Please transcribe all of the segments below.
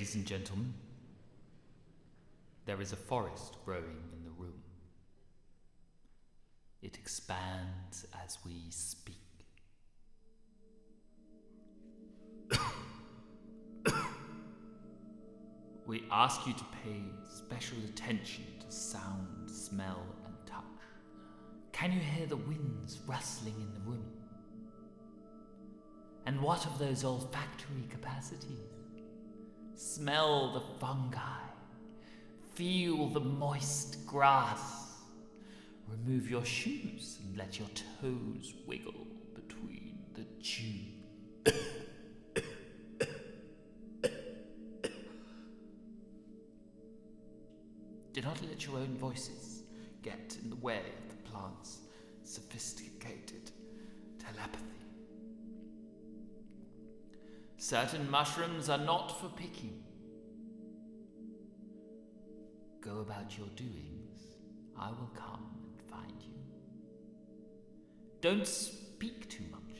Ladies and gentlemen, there is a forest growing in the room. It expands as we speak. We ask you to pay special attention to sound, smell, and touch. Can you hear the winds rustling in the room? And what of those olfactory capacities? Smell the fungi. Feel the moist grass. Remove your shoes and let your toes wiggle between the dew. Do not let your own voices get in the way of the plant's sophisticated telepathy. Certain mushrooms are not for picking. Go about your doings. I will come and find you. Don't speak too much.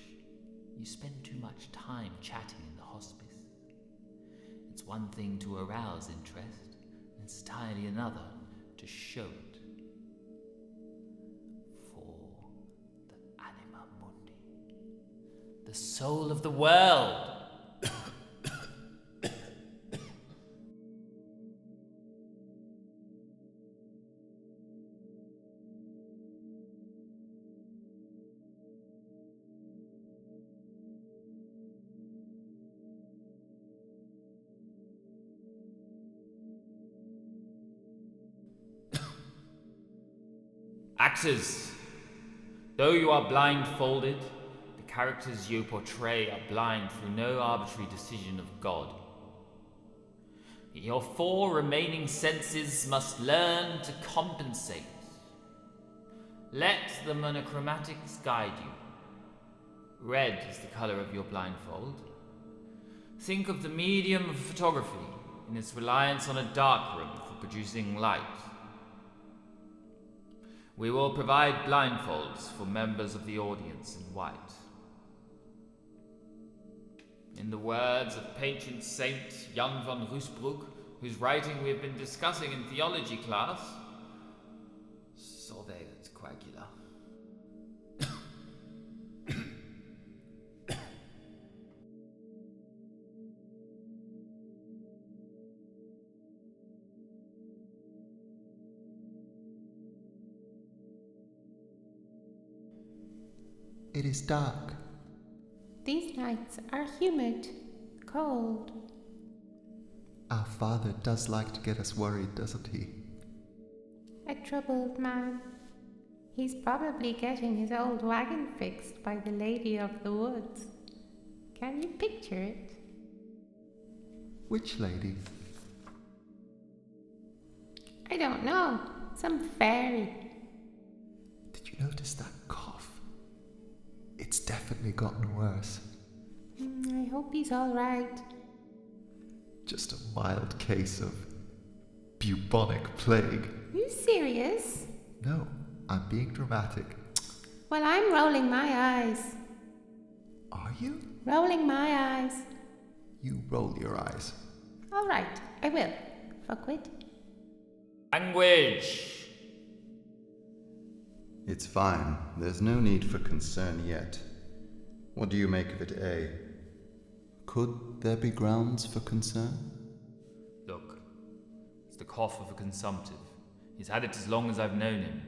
You spend too much time chatting in the hospice. It's one thing to arouse interest. It's entirely another to show it. For the anima mundi, the soul of the world. Actors, though you are blindfolded, the characters you portray are blind through no arbitrary decision of God. Your 4 remaining senses must learn to compensate. Let the monochromatics guide you. Red is the color of your blindfold. Think of the medium of photography in its reliance on a darkroom for producing light. We will provide blindfolds for members of the audience in white. In the words of patron saint Jan van Ruusbroek, whose writing we have been discussing in theology class, solvet coagula. It is dark. These nights are humid, cold. Our father does like to get us worried, doesn't he? A troubled man. He's probably getting his old wagon fixed by the lady of the woods. Can you picture it? Which lady? I don't know. Some fairy. Did you notice that cough? It's definitely gotten worse. I hope he's all right. Just a mild case of bubonic plague. Are you serious? No, I'm being dramatic. Well, I'm rolling my eyes. Are you? Rolling my eyes. You roll your eyes. All right, I will. Fuckwit. Language! It's fine. There's no need for concern yet. What do you make of it, A? Could there be grounds for concern? Look, it's the cough of a consumptive. He's had it as long as I've known him.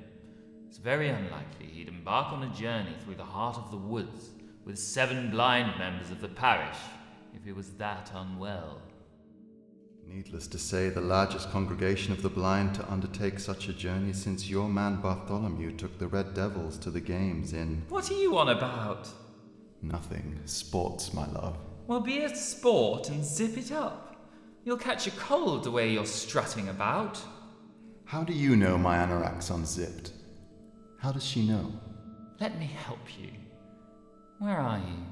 It's very unlikely he'd embark on a journey through the heart of the woods with 7 blind members of the parish if he was that unwell. Needless to say, the largest congregation of the blind to undertake such a journey since your man Bartholomew took the Red Devils to the games in... What are you on about? Nothing. Sports, my love. Well, be a sport and zip it up. You'll catch a cold the way you're strutting about. How do you know my anorak's unzipped? How does she know? Let me help you. Where are you?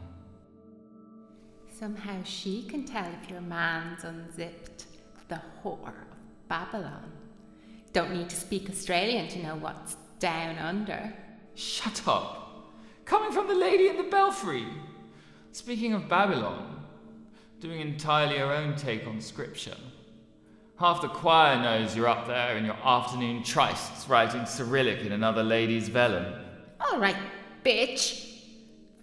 Somehow she can tell if your man's unzipped. The whore of Babylon. Don't need to speak Australian to know what's down under. Shut up. Coming from the lady in the belfry. Speaking of Babylon, doing entirely your own take on scripture. Half the choir knows you're up there in your afternoon trysts writing Cyrillic in another lady's vellum. All right, bitch.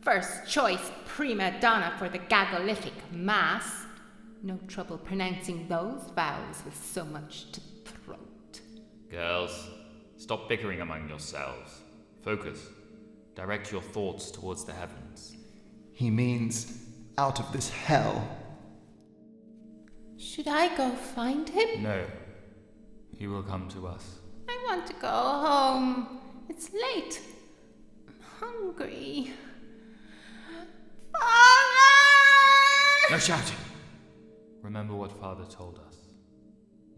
First choice prima donna for the Gagolithic Mass. No trouble pronouncing those vowels with so much to throat. Girls, stop bickering among yourselves. Focus. Direct your thoughts towards the heavens. He means out of this hell. Should I go find him? No. He will come to us. I want to go home. It's late. I'm hungry. Father! No shouting! Remember what Father told us.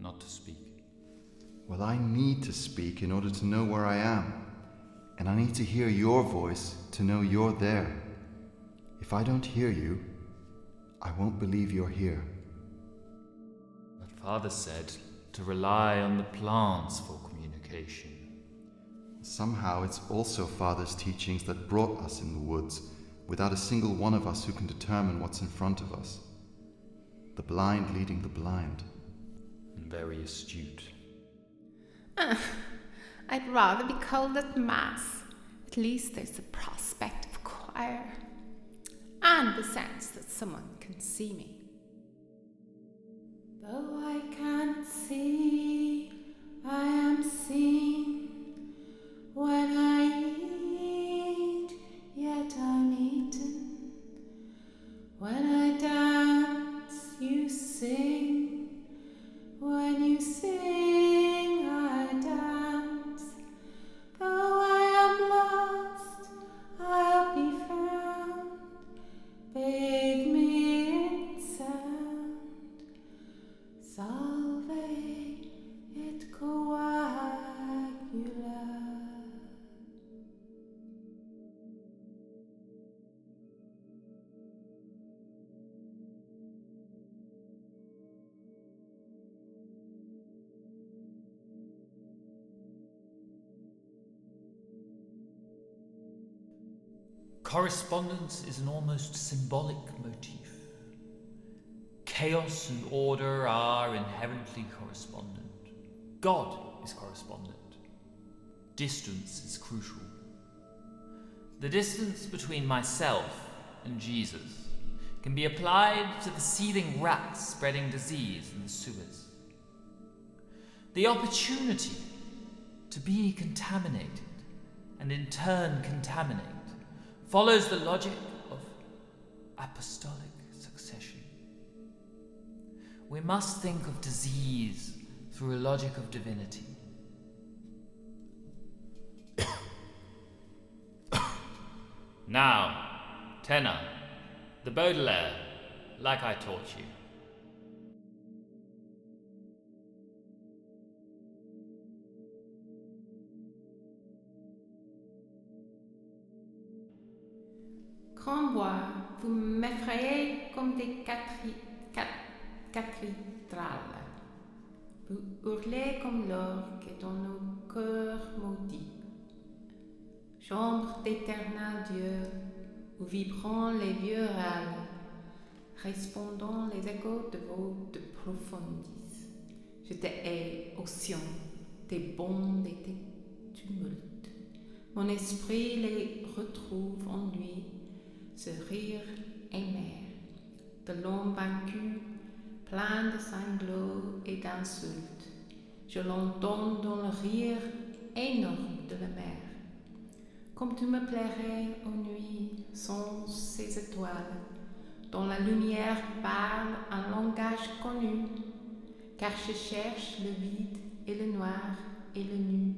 Not to speak. Well, I need to speak in order to know where I am. And I need to hear your voice to know you're there. If I don't hear you, I won't believe you're here. But Father said to rely on the plants for communication. Somehow it's also Father's teachings that brought us in the woods, without a single one of us who can determine what's in front of us. The blind leading the blind. Very astute. I'd rather be called at Mass. At least there's the prospect of choir. And the sense that someone can see me. Though I can't see, I am seen. When I eat, yet I'm eaten. When I dance, you sing. When you sing, I dance. Though I am lost, I'll be found. Bathe me in sound. Salve et coagula. Correspondence is an almost symbolic motif. Chaos and order are inherently correspondent. God is correspondent. Distance is crucial. The distance between myself and Jesus can be applied to the seething rats spreading disease in the sewers. The opportunity to be contaminated and in turn contaminate follows the logic of apostolic succession. We must think of disease through a logic of divinity. Now, tenor, the Baudelaire, like I taught you. Grand-bois, vous m'effrayez comme des cathédrales. Vous hurlez comme l'orgue dans nos cœurs maudits. Chambre d'éternel Dieu, où vibrant les vieux râles, répondant les échos de vos de profondis. Je te hais, océan, tes bondes et tes tumultes. Mon esprit les retrouve en lui. Ce rire amer de l'homme vaincu, plein de sanglots et d'insultes. Je l'entends dans le rire énorme de la mer. Comme tu me plairais aux nuits sans ces étoiles, dont la lumière parle un langage connu, car je cherche le vide et le noir et le nu.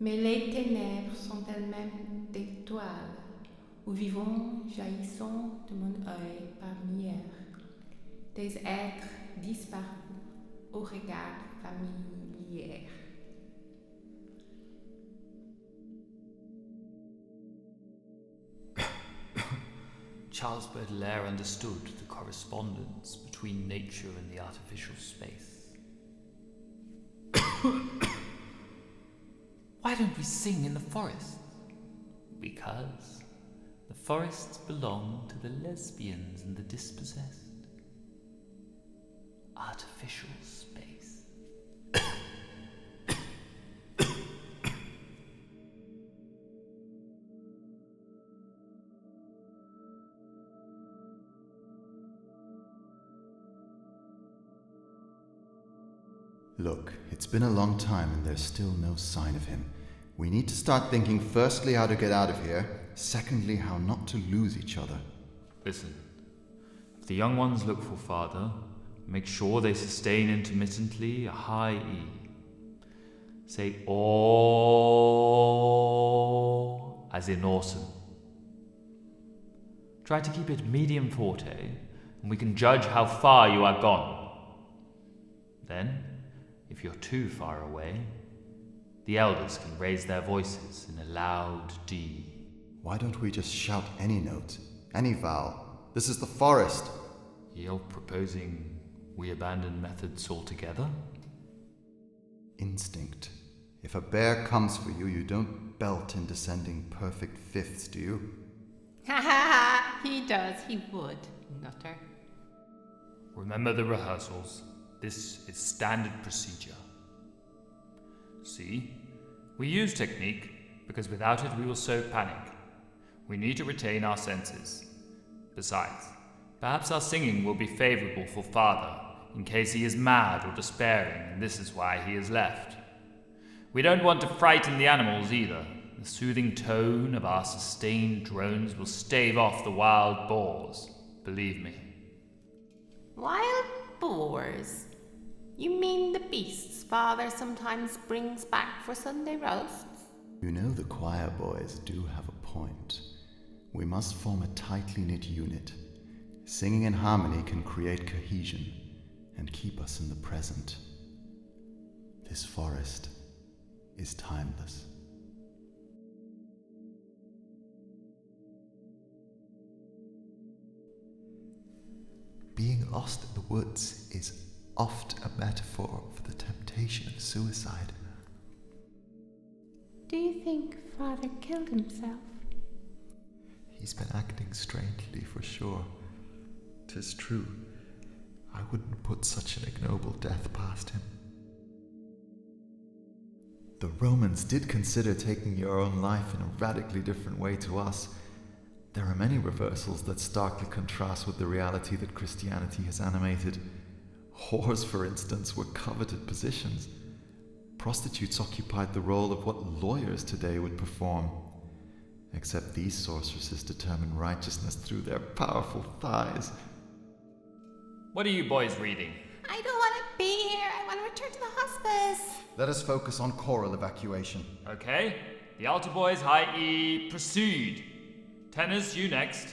Mais les ténèbres sont elles-mêmes des toiles, où vivons jaillissant de mon œil par mière, des êtres disparus au regard familier. Charles Baudelaire understood the correspondence between nature and the artificial space. Why don't we sing in the forest? Because the forests belong to the lesbians and the dispossessed. artificial space. Look, it's been a long time and there's still no sign of him. We need to start thinking firstly how to get out of here, secondly how not to lose each other. Listen, if the young ones look for father, make sure they sustain intermittently a high E. Say "oh" as in awesome. Try to keep it medium forte, and we can judge how far you are gone. Then, if you're too far away, the elders can raise their voices in a loud D. Why don't we just shout any note, any vowel? This is the forest. You're proposing we abandon methods altogether? Instinct. If a bear comes for you, you don't belt in descending perfect fifths, do you? Ha ha ha! He does, he would, nutter. Remember the rehearsals. This is standard procedure. See? We use technique because without it we will sow panic. We need to retain our senses. Besides, perhaps our singing will be favourable for father in case he is mad or despairing and this is why he has left. We don't want to frighten the animals either. The soothing tone of our sustained drones will stave off the wild boars, believe me. Wild boars? You mean the beasts father sometimes brings back for Sunday roasts? You know the choir boys do have a point. We must form a tightly knit unit. Singing in harmony can create cohesion and keep us in the present. This forest is timeless. Being lost in the woods is oft a metaphor for the temptation of suicide. Do you think father killed himself? He's been acting strangely for sure. 'Tis true. I wouldn't put such an ignoble death past him. The Romans did consider taking your own life in a radically different way to us. There are many reversals that starkly contrast with the reality that Christianity has animated. Whores, for instance, were coveted positions. Prostitutes occupied the role of what lawyers today would perform. Except these sorceresses determine righteousness through their powerful thighs. What are you boys reading? I don't want to be here. I want to return to the hospice. Let us focus on choral evacuation. Okay, the altar boys, high E, proceed. Tenors, you next.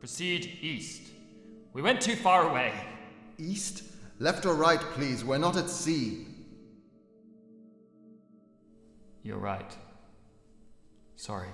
Proceed east. We went too far away. East? Left or right, please. We're not at sea. You're right. Sorry.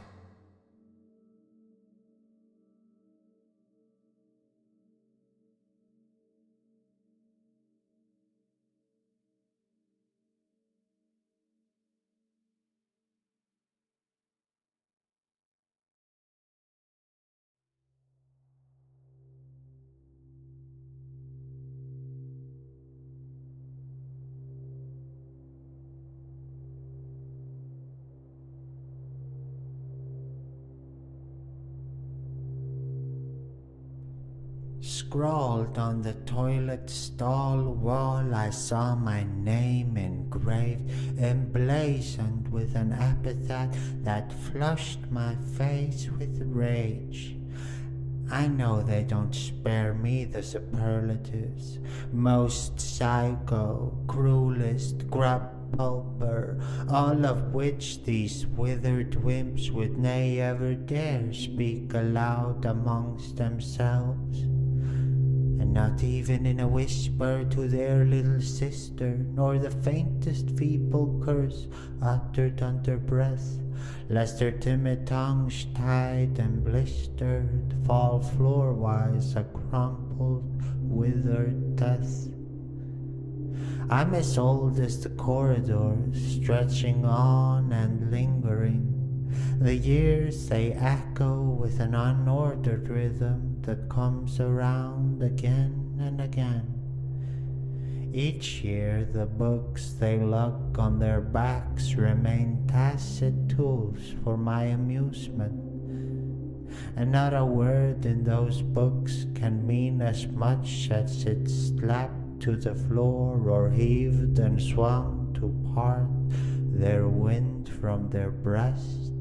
Scrawled on the toilet stall wall, I saw my name engraved, emblazoned with an epithet that flushed my face with rage. I know they don't spare me the superlatives. Most psycho, cruelest, grub pulper, all of which these withered wimps would nay ever dare speak aloud amongst themselves. And not even in a whisper to their little sister, nor the faintest feeble curse uttered under breath, lest their timid tongues tied and blistered fall floor-wise a crumpled, withered death. I'm as old as the corridors, stretching on and lingering. The years, they echo with an unordered rhythm that comes around again and again. Each year the books they lug on their backs remain tacit tools for my amusement. And not a word in those books can mean as much as it's slapped to the floor or heaved and swung to part their wind from their breast.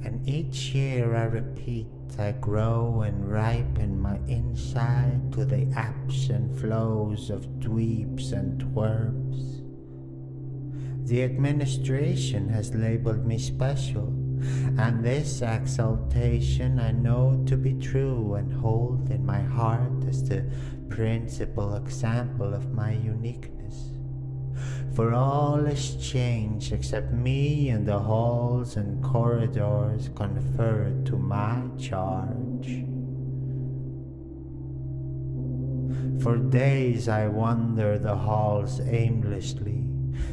And each year I repeat, I grow and ripen my inside to the ebbs and flows of dweebs and twerps. The administration has labeled me special, and this exaltation I know to be true and hold in my heart as the principal example of my uniqueness. For all is changed except me and the halls and corridors conferred to my charge. For days I wander the halls aimlessly,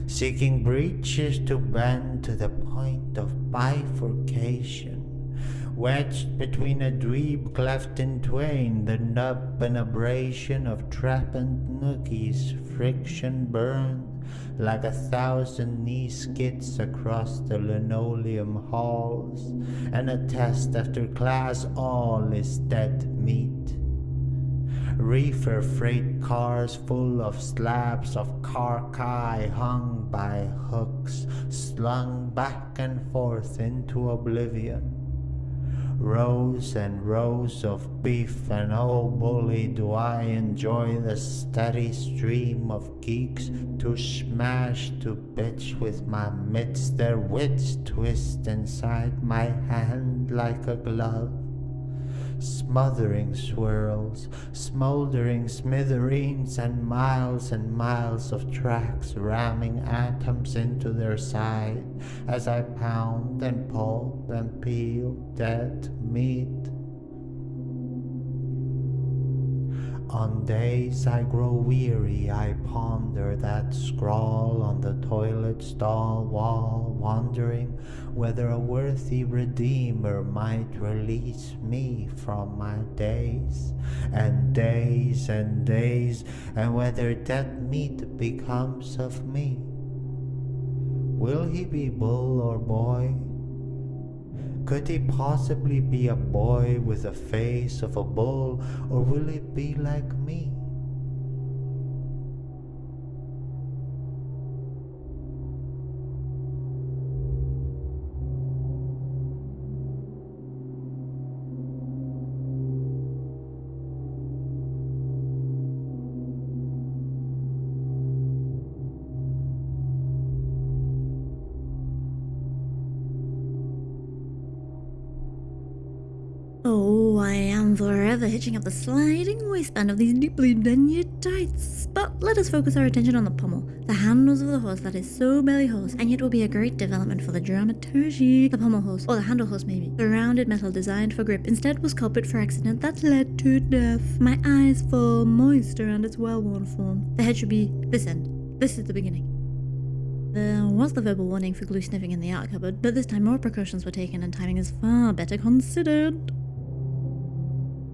seeking breaches to bend to the point of bifurcation, wedged between a dweeb cleft in twain, the nub and abrasion of trepant nookies, friction burned like 1,000 knee skids across the linoleum halls, and a test after class all is dead meat. Reefer freight cars full of slabs of carcass hung by hooks, slung back and forth into oblivion. Rows and rows of beef, and oh bully do I enjoy the steady stream of geeks to smash to bits with my mitts, their wits twist inside my hand like a glove. Smothering swirls, smoldering smithereens, and miles of tracks ramming atoms into their side as I pound and pulp and peel dead meat. On days I grow weary, I ponder that scrawl on the toilet stall wall, wondering whether a worthy redeemer might release me from my days, and whether dead meat becomes of me. Will he be bull or boy? Could he possibly be a boy with the face of a bull, or will it be like me? Oh, I am forever hitching up the sliding waistband of these deeply denied tights. But let us focus our attention on the pommel, the handles of the horse that is so belly horse, and yet will be a great development for the dramaturgy. The pommel horse, or the handle horse maybe, the rounded metal designed for grip, instead was culprit for accident that led to death. My eyes fall moist around its well-worn form. The head should be this end. This is the beginning. There was the verbal warning for glue sniffing in the art cupboard, but this time more precautions were taken and timing is far better considered.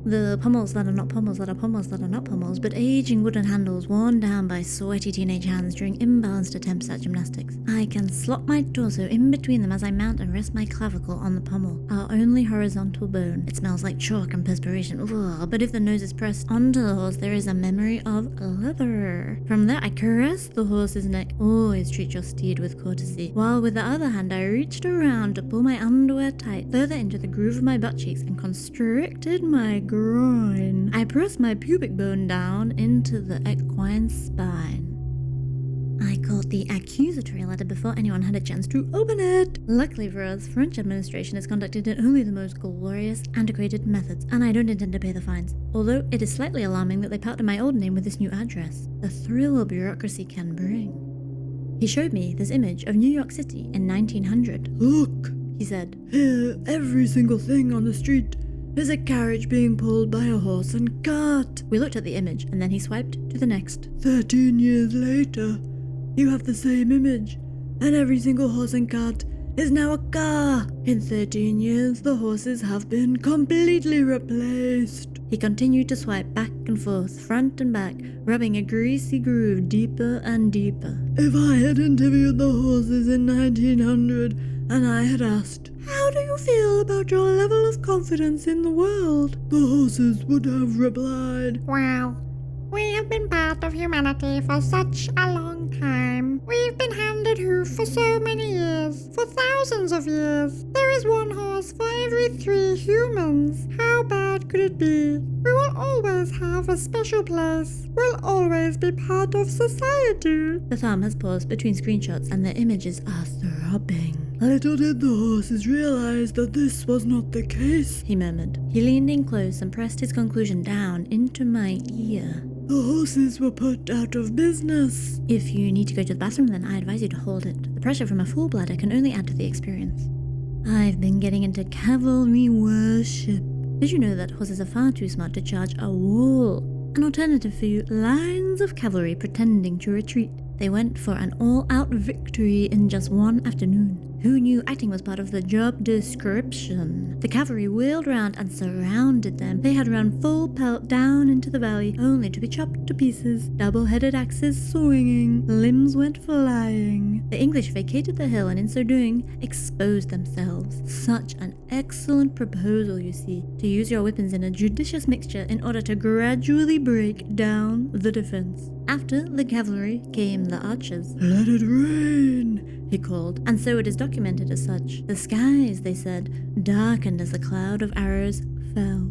The pommels that are not pommels that are pommels that are not pommels, but aging wooden handles worn down by sweaty teenage hands during imbalanced attempts at gymnastics. I can slot my torso in between them as I mount and rest my clavicle on the pommel, our only horizontal bone. It smells like chalk and perspiration, but if the nose is pressed onto the horse, there is a memory of leather. From there, I caress the horse's neck. Always treat your steed with courtesy. While with the other hand, I reached around to pull my underwear tight, further into the groove of my butt cheeks, and constricted my groin. I pressed my pubic bone down into the equine spine. I caught the accusatory letter before anyone had a chance to open it. Luckily for us, French administration is conducted in only the most glorious, antiquated methods, and I don't intend to pay the fines. Although it is slightly alarming that they partnered my old name with this new address. The thrill bureaucracy can bring. He showed me this image of New York City in 1900. Look, he said. Here, every single thing on the street is a carriage being pulled by a horse and cart. We looked at the image, and then he swiped to the next. 13 years later, you have the same image, and every single horse and cart is now a car. In 13 years, the horses have been completely replaced. He continued to swipe back and forth, front and back, rubbing a greasy groove deeper and deeper. If I had interviewed the horses in 1900 and I had asked, "How do you feel about your level of confidence in the world?" the horses would have replied, Well, we have been part of humanity for such a long time. We've been handed hoof for so many years, for thousands of years. There is one horse for every 3 humans. How bad could it be? We will always have a special place. We'll always be part of society. The thumb has paused between screenshots and the images are throbbing. Little did the horses realize that this was not the case, he murmured. He leaned in close and pressed his conclusion down into my ear. The horses were put out of business. If you need to go to the bathroom, then I advise you to hold it. The pressure from a full bladder can only add to the experience. I've been getting into cavalry worship. Did you know that horses are far too smart to charge a wall? An alternative for you, lines of cavalry pretending to retreat. They went for an all-out victory in just one afternoon. Who knew acting was part of the job description? The cavalry wheeled round and surrounded them. They had run full pelt down into the valley, only to be chopped to pieces, double-headed axes swinging, limbs went flying. The English vacated the hill and in so doing, exposed themselves. Such an excellent proposal, you see, to use your weapons in a judicious mixture in order to gradually break down the defense. After the cavalry came the archers. "Let it rain," he called, and so it is documented as such. The skies, they said, darkened as a cloud of arrows fell.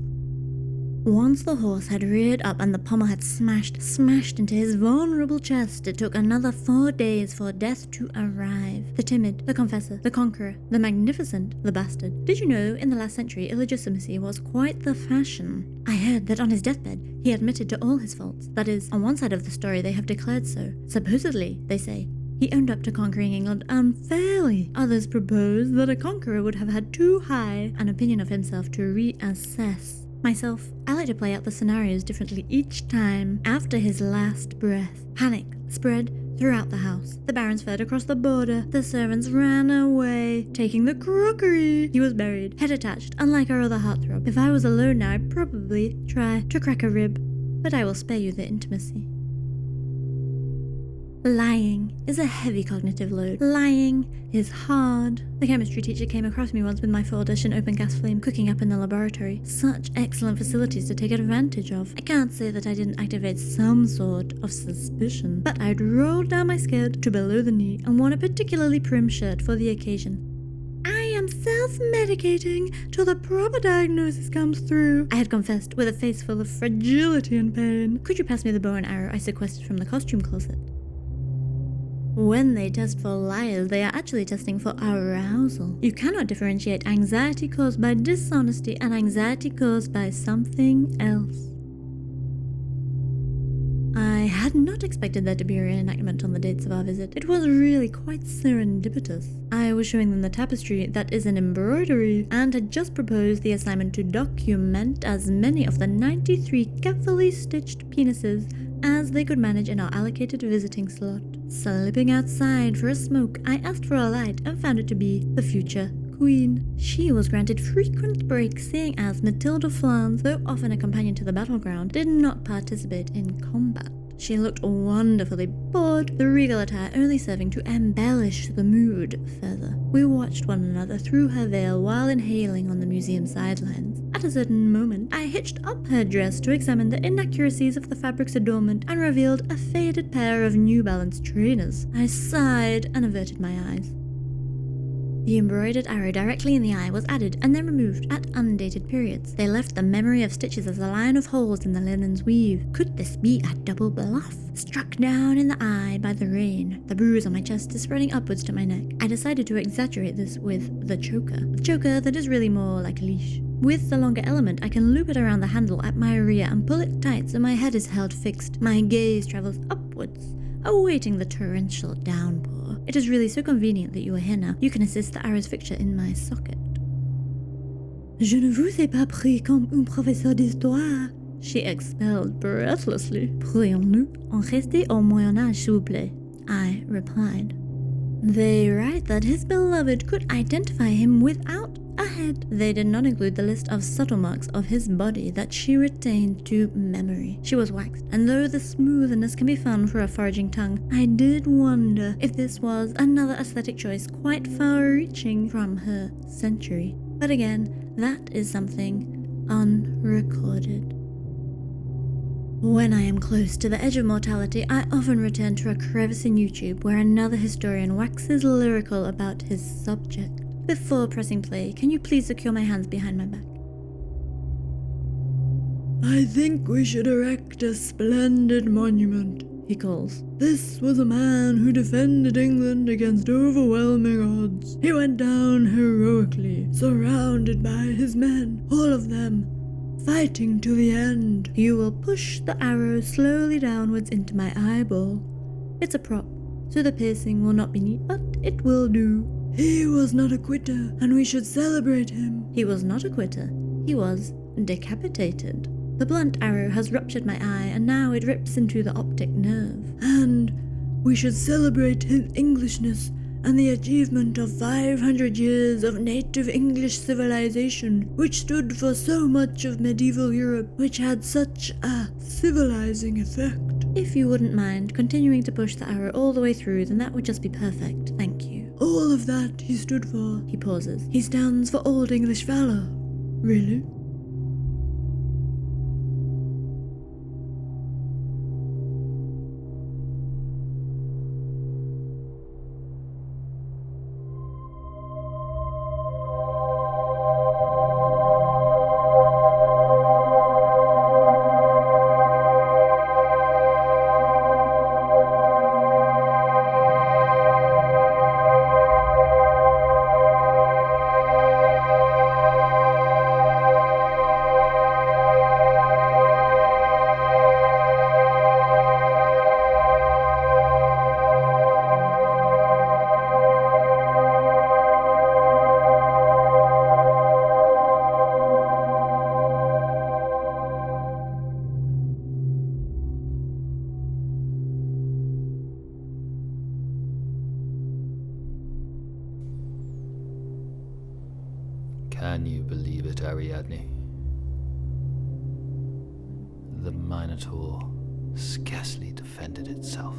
Once the horse had reared up and the pommel had smashed into his vulnerable chest, it took another 4 days for death to arrive. The timid, the confessor, the conqueror, the magnificent, the bastard. Did you know, in the last century, illegitimacy was quite the fashion? I heard that on his deathbed, he admitted to all his faults. That is, on one side of the story they have declared so. Supposedly, they say, he owned up to conquering England unfairly. Others propose that a conqueror would have had too high an opinion of himself to reassess. Myself, I like to play out the scenarios differently each time. After his last breath, panic spread throughout the house. The barons fled across the border. The servants ran away, taking the crockery. He was buried, head attached, unlike our other heartthrob. If I was alone now, I'd probably try to crack a rib, but I will spare you the intimacy. Lying is a heavy cognitive load. Lying is hard. The chemistry teacher came across me once with my 4-dish and open gas flame cooking up in the laboratory. Such excellent facilities to take advantage of. I can't say that I didn't activate some sort of suspicion, but I'd rolled down my skirt to below the knee and worn a particularly prim shirt for the occasion. I am self-medicating till the proper diagnosis comes through, I had confessed with a face full of fragility and pain. Could you pass me the bow and arrow I sequestered from the costume closet? When they test for liars, they are actually testing for arousal. You cannot differentiate anxiety caused by dishonesty and anxiety caused by something else. I had not expected there to be a reenactment on the dates of our visit. It was really quite serendipitous. I was showing them the tapestry that is an embroidery and had just proposed the assignment to document as many of the 93 carefully stitched penises as they could manage in our allocated visiting slot. Slipping outside for a smoke, I asked for a light and found it to be the future queen. She was granted frequent breaks, seeing as Matilda Flans, though often a companion to the battleground, did not participate in combat. She looked wonderfully bored, the regal attire only serving to embellish the mood further. We watched one another through her veil while inhaling on the museum sidelines. At a certain moment, I hitched up her dress to examine the inaccuracies of the fabric's adornment and revealed a faded pair of New Balance trainers. I sighed and averted my eyes. The embroidered arrow directly in the eye was added and then removed at undated periods. They left the memory of stitches as a line of holes in the linen's weave. Could this be a double bluff? Struck down in the eye by the rain, the bruise on my chest is spreading upwards to my neck. I decided to exaggerate this with the choker. A choker that is really more like a leash. With the longer element, I can loop it around the handle at my rear and pull it tight so my head is held fixed. My gaze travels upwards, awaiting the torrential downpour. It is really so convenient that you are here now. You can assist the arrow's fixture in my socket. Je ne vous ai pas pris comme un professeur d'histoire, she expelled breathlessly. Pourrions-nous en rester au Moyen Âge, s'il vous plaît? I replied. They write that his beloved could identify him without a head. They did not include the list of subtle marks of his body that she retained to memory. She was waxed, and though the smoothness can be found for a foraging tongue, I did wonder if this was another aesthetic choice quite far-reaching from her century. But again, that is something unrecorded. When I am close to the edge of mortality, I often return to a crevice in YouTube where another historian waxes lyrical about his subject. Before pressing play, can you please secure my hands behind my back? I think we should erect a splendid monument, he calls. This was a man who defended England against overwhelming odds. He went down heroically, surrounded by his men, all of them, fighting to the end. You will push the arrow slowly downwards into my eyeball. It's a prop, so the piercing will not be neat, but it will do. He was not a quitter, and we should celebrate him. He was not a quitter. He was decapitated. The blunt arrow has ruptured my eye, and now it rips into the optic nerve. And we should celebrate his Englishness and the achievement of 500 years of native English civilization, which stood for so much of medieval Europe, which had such a civilizing effect. If you wouldn't mind continuing to push the arrow all the way through, then that would just be perfect. Thank you. All of that he stood for. He pauses. He stands for Old English valor. Really? Can you believe it, Ariadne? The Minotaur scarcely defended itself.